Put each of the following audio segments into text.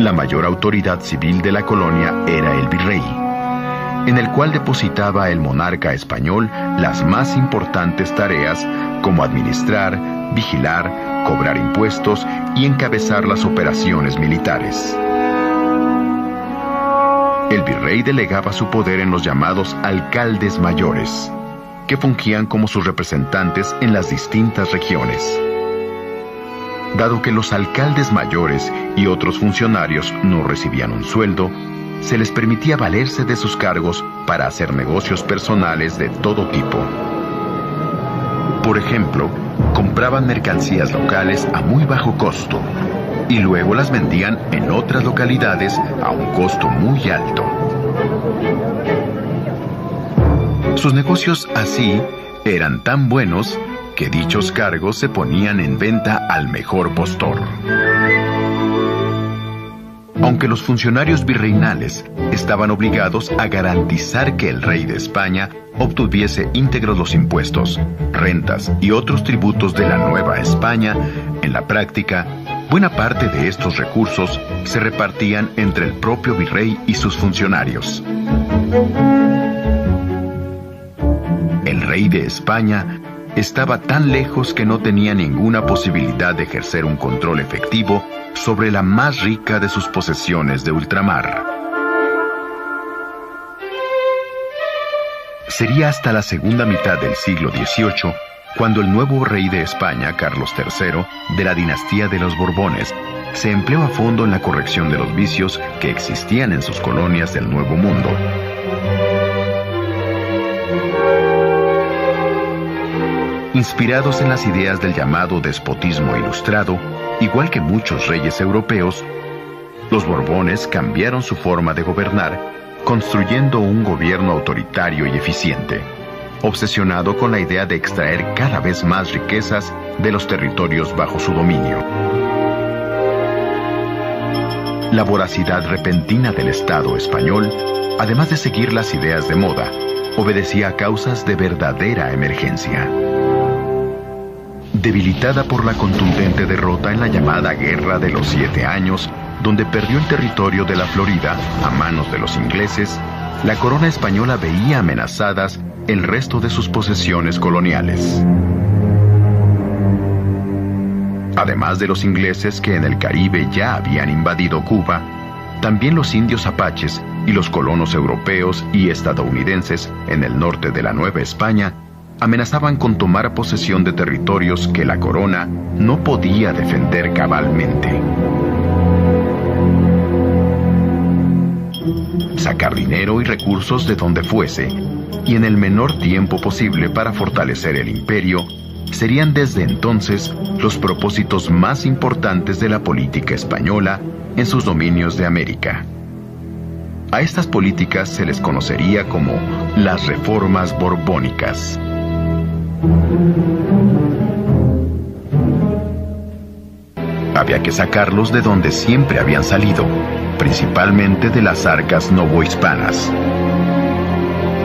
La mayor autoridad civil de la colonia era el virrey, en el cual depositaba el monarca español las más importantes tareas como administrar, vigilar, cobrar impuestos y encabezar las operaciones militares. El virrey delegaba su poder en los llamados alcaldes mayores, que fungían como sus representantes en las distintas regiones. Dado que los alcaldes mayores y otros funcionarios no recibían un sueldo, se les permitía valerse de sus cargos para hacer negocios personales de todo tipo. Por ejemplo, compraban mercancías locales a muy bajo costo y luego las vendían en otras localidades a un costo muy alto. Sus negocios así eran tan buenos que dichos cargos se ponían en venta al mejor postor. Aunque los funcionarios virreinales estaban obligados a garantizar que el rey de España obtuviese íntegros los impuestos, rentas y otros tributos de la Nueva España, en la práctica, buena parte de estos recursos se repartían entre el propio virrey y sus funcionarios. El rey de España estaba tan lejos que no tenía ninguna posibilidad de ejercer un control efectivo sobre la más rica de sus posesiones de ultramar. Sería hasta la segunda mitad del siglo XVIII cuando el nuevo rey de España, Carlos III, de la dinastía de los Borbones, se empleó a fondo en la corrección de los vicios que existían en sus colonias del Nuevo Mundo. Inspirados en las ideas del llamado despotismo ilustrado, igual que muchos reyes europeos, los Borbones cambiaron su forma de gobernar, construyendo un gobierno autoritario y eficiente, obsesionado con la idea de extraer cada vez más riquezas de los territorios bajo su dominio. La voracidad repentina del Estado español, además de seguir las ideas de moda, obedecía a causas de verdadera emergencia. Debilitada por la contundente derrota en la llamada Guerra de los 7 Años, donde perdió el territorio de la Florida a manos de los ingleses, la corona española veía amenazadas el resto de sus posesiones coloniales. Además de los ingleses que en el Caribe ya habían invadido Cuba, también los indios apaches y los colonos europeos y estadounidenses en el norte de la Nueva España amenazaban con tomar posesión de territorios que la corona no podía defender cabalmente. Sacar dinero y recursos de donde fuese, y en el menor tiempo posible para fortalecer el imperio, serían desde entonces los propósitos más importantes de la política española en sus dominios de América. A estas políticas se les conocería como las reformas borbónicas. Había que sacarlos de donde siempre habían salido, principalmente de las arcas novohispanas.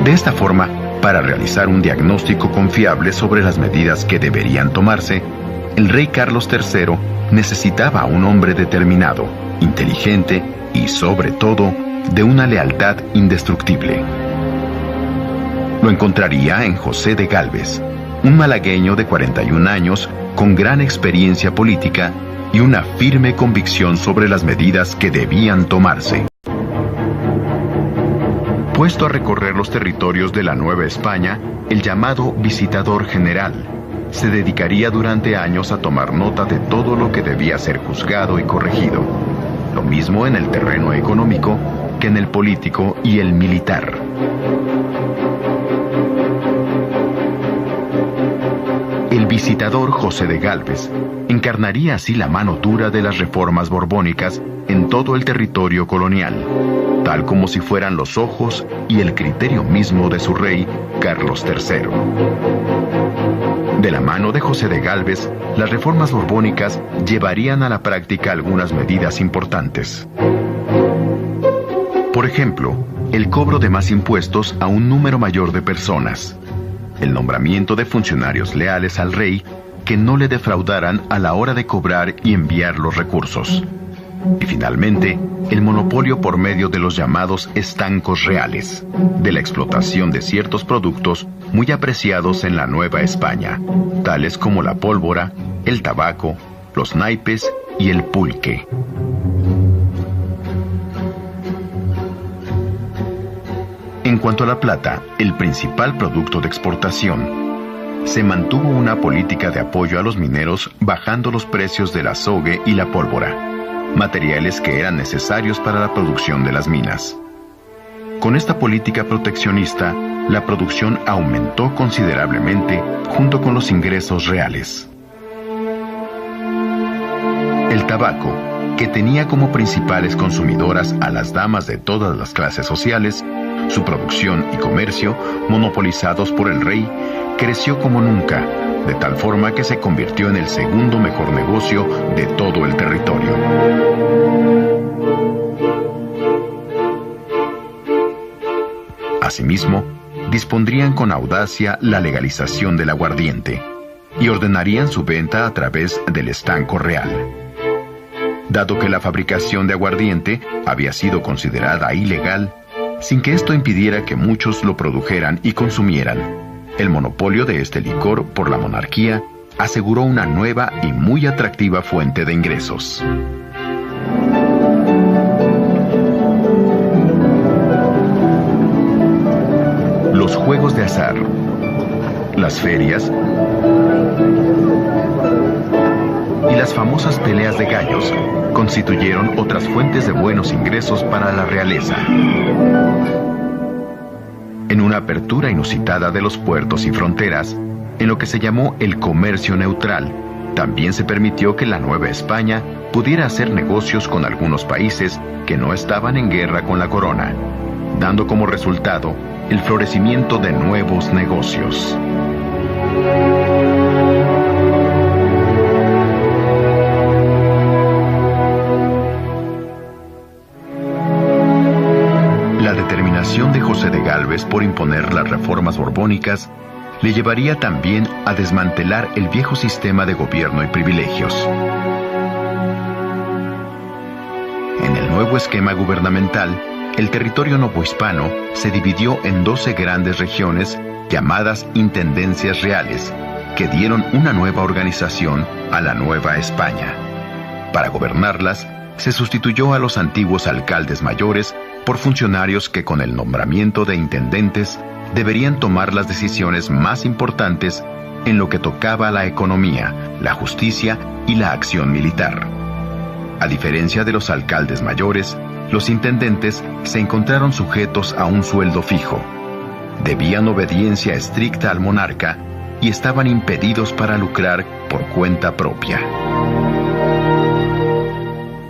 De esta forma, para realizar un diagnóstico confiable sobre las medidas que deberían tomarse, el rey Carlos III necesitaba a un hombre determinado, inteligente y, sobre todo, de una lealtad indestructible. Lo encontraría en José de Gálvez, un malagueño de 41 años con gran experiencia política y una firme convicción sobre las medidas que debían tomarse. Puesto a recorrer los territorios de la Nueva España, el llamado visitador general se dedicaría durante años a tomar nota de todo lo que debía ser juzgado y corregido, lo mismo en el terreno económico que en el político y el militar. El visitador José de Gálvez encarnaría así la mano dura de las reformas borbónicas en todo el territorio colonial, tal como si fueran los ojos y el criterio mismo de su rey, Carlos III. De la mano de José de Gálvez, las reformas borbónicas llevarían a la práctica algunas medidas importantes. Por ejemplo, el cobro de más impuestos a un número mayor de personas, el nombramiento de funcionarios leales al rey que no le defraudaran a la hora de cobrar y enviar los recursos, Y finalmente, el monopolio por medio de los llamados estancos reales, de la explotación de ciertos productos muy apreciados en la Nueva España, tales como la pólvora, el tabaco, los naipes y el pulque. En cuanto a la plata, el principal producto de exportación, se mantuvo una política de apoyo a los mineros bajando los precios del azogue y la pólvora, materiales que eran necesarios para la producción de las minas. Con esta política proteccionista, la producción aumentó considerablemente junto con los ingresos reales. El tabaco, que tenía como principales consumidoras a las damas de todas las clases sociales, su producción y comercio, monopolizados por el rey, creció como nunca, de tal forma que se convirtió en el segundo mejor negocio de todo el territorio. Asimismo, dispondrían con audacia la legalización del aguardiente y ordenarían su venta a través del estanco real. Dado que la fabricación de aguardiente había sido considerada ilegal, sin que esto impidiera que muchos lo produjeran y consumieran, el monopolio de este licor por la monarquía aseguró una nueva y muy atractiva fuente de ingresos. Los juegos de azar, las ferias y las famosas peleas de gallos constituyeron otras fuentes de buenos ingresos para la realeza. En una apertura inusitada de los puertos y fronteras, en lo que se llamó el comercio neutral, también se permitió que la Nueva España pudiera hacer negocios con algunos países que no estaban en guerra con la corona, dando como resultado el florecimiento de nuevos negocios. La determinación de José de Gálvez por imponer las reformas borbónicas le llevaría también a desmantelar el viejo sistema de gobierno y privilegios. En el nuevo esquema gubernamental, el territorio novohispano se dividió en 12 grandes regiones llamadas intendencias reales, que dieron una nueva organización a la Nueva España. Para gobernarlas, se sustituyó a los antiguos alcaldes mayores por funcionarios que con el nombramiento de intendentes deberían tomar las decisiones más importantes en lo que tocaba a la economía, la justicia y la acción militar. A diferencia de los alcaldes mayores, los intendentes se encontraron sujetos a un sueldo fijo, debían obediencia estricta al monarca y estaban impedidos para lucrar por cuenta propia.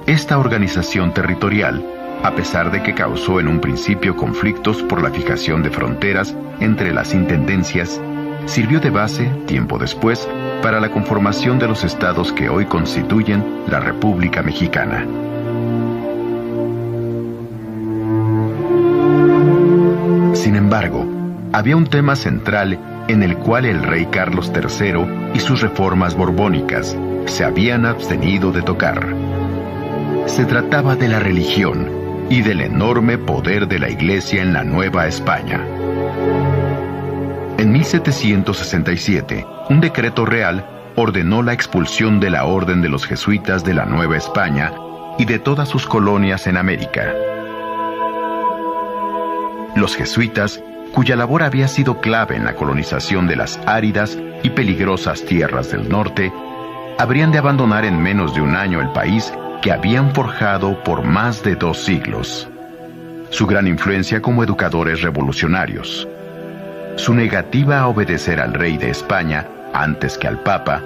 Esta organización territorial, a pesar de que causó en un principio conflictos por la fijación de fronteras entre las intendencias, sirvió de base, tiempo después, para la conformación de los estados que hoy constituyen la República Mexicana. Sin embargo, había un tema central en el cual el rey Carlos III y sus reformas borbónicas se habían abstenido de tocar. Se trataba de la religión y del enorme poder de la Iglesia en la Nueva España. En 1767, un decreto real ordenó la expulsión de la Orden de los Jesuitas de la Nueva España y de todas sus colonias en América. Los jesuitas, cuya labor había sido clave en la colonización de las áridas y peligrosas tierras del norte, habrían de abandonar en menos de un año el país que habían forjado por más de 2 siglos. Su gran influencia como educadores revolucionarios, su negativa a obedecer al rey de España antes que al Papa,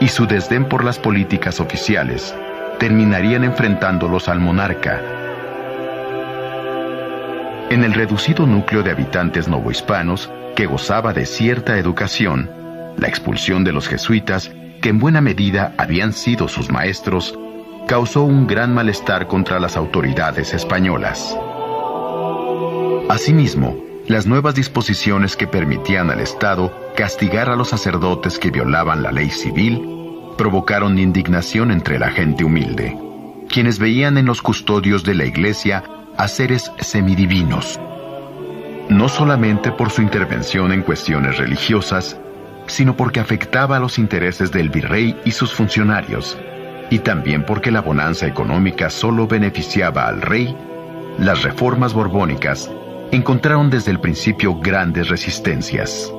y su desdén por las políticas oficiales, terminarían enfrentándolos al monarca. En el reducido núcleo de habitantes novohispanos, que gozaba de cierta educación, la expulsión de los jesuitas, que en buena medida habían sido sus maestros, causó un gran malestar contra las autoridades españolas. Asimismo, las nuevas disposiciones que permitían al Estado castigar a los sacerdotes que violaban la ley civil provocaron indignación entre la gente humilde, quienes veían en los custodios de la iglesia a seres semidivinos, no solamente por su intervención en cuestiones religiosas, sino porque afectaba a los intereses del virrey y sus funcionarios, y también porque la bonanza económica solo beneficiaba al rey. Las reformas borbónicas encontraron desde el principio grandes resistencias.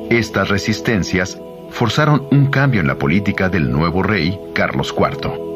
Estas resistencias forzaron un cambio en la política del nuevo rey Carlos IV.